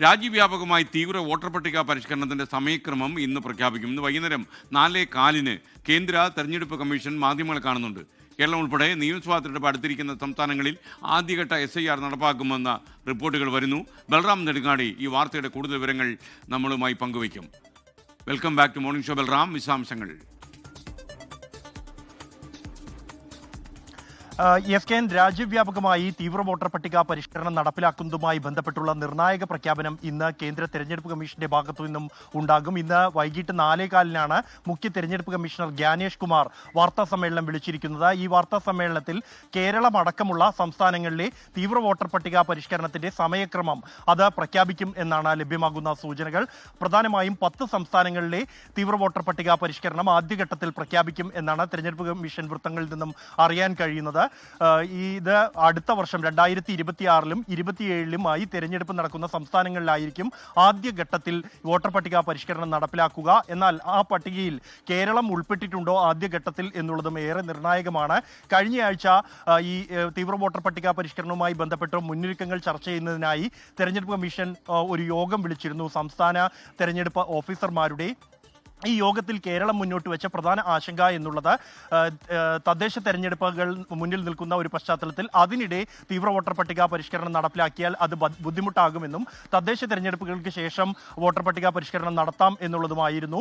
രാജ്യവ്യാപകമായി തീവ്ര വോട്ടർ പട്ടിക പരിഷ്കരണത്തിന്റെ സമയക്രമം ഇന്ന് പ്രഖ്യാപിക്കും. ഇന്ന് വൈകുന്നേരം 4:15 കേന്ദ്ര തെരഞ്ഞെടുപ്പ് കമ്മീഷൻ മാധ്യമങ്ങളെ കാണുന്നുണ്ട്. കേരളം ഉൾപ്പെടെ നിയമസഭാ തെരഞ്ഞെടുപ്പ് അടുത്തിരിക്കുന്ന സംസ്ഥാനങ്ങളിൽ ആദ്യഘട്ട SIR നടപ്പാക്കുമെന്ന റിപ്പോർട്ടുകൾ വരുന്നു. ബൽറാം നെടുങ്ങാടി ഈ വാർത്തയുടെ കൂടുതൽ വിവരങ്ങൾ നമ്മളുമായി പങ്കുവയ്ക്കും. Welcome back to morning show Balram. വിശദാംശങ്ങൾ. എസ്.കെ.എൻ. രാജ്യവ്യാപകമായി തീവ്ര വോട്ടർ പട്ടിക പരിഷ്കരണം നടപ്പിലാക്കുന്നതുമായി ബന്ധപ്പെട്ടുള്ള നിർണായക പ്രഖ്യാപനം ഇന്ന് കേന്ദ്ര തെരഞ്ഞെടുപ്പ് കമ്മീഷന്റെ ഭാഗത്തു നിന്നും ഉണ്ടാകും. ഇന്ന് വൈകിട്ട് 4:15 മുഖ്യ തെരഞ്ഞെടുപ്പ് കമ്മീഷണർ ജ്ഞാനേഷ് കുമാർ വാർത്താ സമ്മേളനം വിളിച്ചിരിക്കുന്നത്. ഈ വാർത്താ സമ്മേളനത്തിൽ കേരളം അടക്കമുള്ള സംസ്ഥാനങ്ങളിലെ തീവ്ര വോട്ടർ പട്ടിക പരിഷ്കരണത്തിന്റെ സമയക്രമം അത് പ്രഖ്യാപിക്കും എന്നാണ് ലഭ്യമാകുന്ന സൂചനകൾ. പ്രധാനമായും 10 സംസ്ഥാനങ്ങളിലെ തീവ്ര വോട്ടർ പട്ടിക പരിഷ്കരണം ആദ്യഘട്ടത്തിൽ പ്രഖ്യാപിക്കും എന്നാണ് തെരഞ്ഞെടുപ്പ് കമ്മീഷൻ വൃത്തങ്ങളിൽ നിന്നും അറിയാൻ കഴിയുന്നത്. ഇത് അടുത്ത വർഷം 2026-ലും 2027-ലുമായി തെരഞ്ഞെടുപ്പ് നടക്കുന്ന സംസ്ഥാനങ്ങളിലായിരിക്കും ആദ്യഘട്ടത്തിൽ വോട്ടർ പട്ടിക പരിഷ്കരണം നടപ്പിലാക്കുക. എന്നാൽ ആ പട്ടികയിൽ കേരളം ഉൾപ്പെട്ടിട്ടുണ്ടോ ആദ്യഘട്ടത്തിൽ എന്നുള്ളതും ഏറെ നിർണായകമാണ്. കഴിഞ്ഞയാഴ്ച ഈ തീവ്ര വോട്ടർ പട്ടിക പരിഷ്കരണവുമായി ബന്ധപ്പെട്ട് മുന്നൊരുക്കങ്ങൾ ചർച്ച ചെയ്യുന്നതിനായി തെരഞ്ഞെടുപ്പ് കമ്മീഷൻ ഒരു യോഗം വിളിച്ചിരുന്നു സംസ്ഥാന തെരഞ്ഞെടുപ്പ് ഓഫീസർമാരുടെ. ഈ യോഗത്തിൽ കേരളം മുന്നോട്ട് വെച്ച പ്രധാന ആശങ്ക എന്നുള്ളത് തദ്ദേശ തെരഞ്ഞെടുപ്പുകൾ മുന്നിൽ നിൽക്കുന്ന ഒരു പശ്ചാത്തലത്തിൽ അതിനിടെ തീവ്ര വോട്ടർ പട്ടിക പരിഷ്കരണം നടപ്പിലാക്കിയാൽ അത് ബുദ്ധിമുട്ടാകുമെന്നും തദ്ദേശ തെരഞ്ഞെടുപ്പുകൾക്ക് ശേഷം വോട്ടർ പട്ടിക പരിഷ്കരണം നടത്താം എന്നുള്ളതുമായിരുന്നു.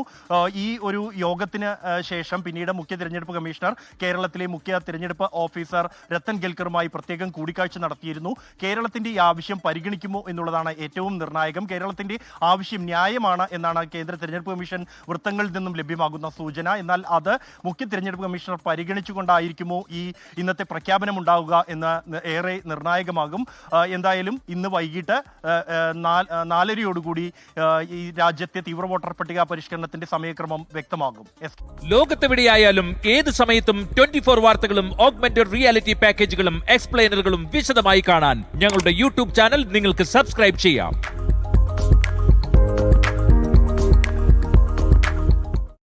ഈ ഒരു യോഗത്തിന് ശേഷം പിന്നീട് മുഖ്യ തെരഞ്ഞെടുപ്പ് കമ്മീഷണർ കേരളത്തിലെ മുഖ്യ തെരഞ്ഞെടുപ്പ് ഓഫീസർ രത്തൻ ഗെൽക്കറുമായി പ്രത്യേകം കൂടിക്കാഴ്ച നടത്തിയിരുന്നു. കേരളത്തിന്റെ ഈ ആവശ്യം പരിഗണിക്കുമോ എന്നുള്ളതാണ് ഏറ്റവും നിർണായകം. കേരളത്തിന്റെ ആവശ്യം ന്യായമാണ് എന്നാണ് കേന്ദ്ര തെരഞ്ഞെടുപ്പ് കമ്മീഷൻ വൃത്തങ്ങളിൽ നിന്നും ലഭ്യമാകുന്ന സൂചന. എന്നാൽ അത് മുഖ്യ തെരഞ്ഞെടുപ്പ് കമ്മീഷണർ പരിഗണിച്ചുകൊണ്ടായിരിക്കുമോ ഈ ഇന്നത്തെ പ്രഖ്യാപനം ഉണ്ടാവുക എന്ന് ഏറെ നിർണായകമാകും. എന്തായാലും ഇന്ന് വൈകിട്ട് 4:30 ഈ രാജ്യത്തെ തീവ്ര വോട്ടർ പട്ടിക പരിഷ്കരണത്തിന്റെ സമയക്രമം വ്യക്തമാകും. ലോകത്തെവിടെയായാലും ഏത് സമയത്തും 24 വാർത്തകളും ഓഗ്മെന്റഡ് റിയാലിറ്റി പാക്കേജുകളും എക്സ്പ്ലെയിനറുകളും വിശദമായി കാണാൻ ഞങ്ങളുടെ യൂട്യൂബ് ചാനൽ നിങ്ങൾക്ക് സബ്സ്ക്രൈബ് ചെയ്യാം.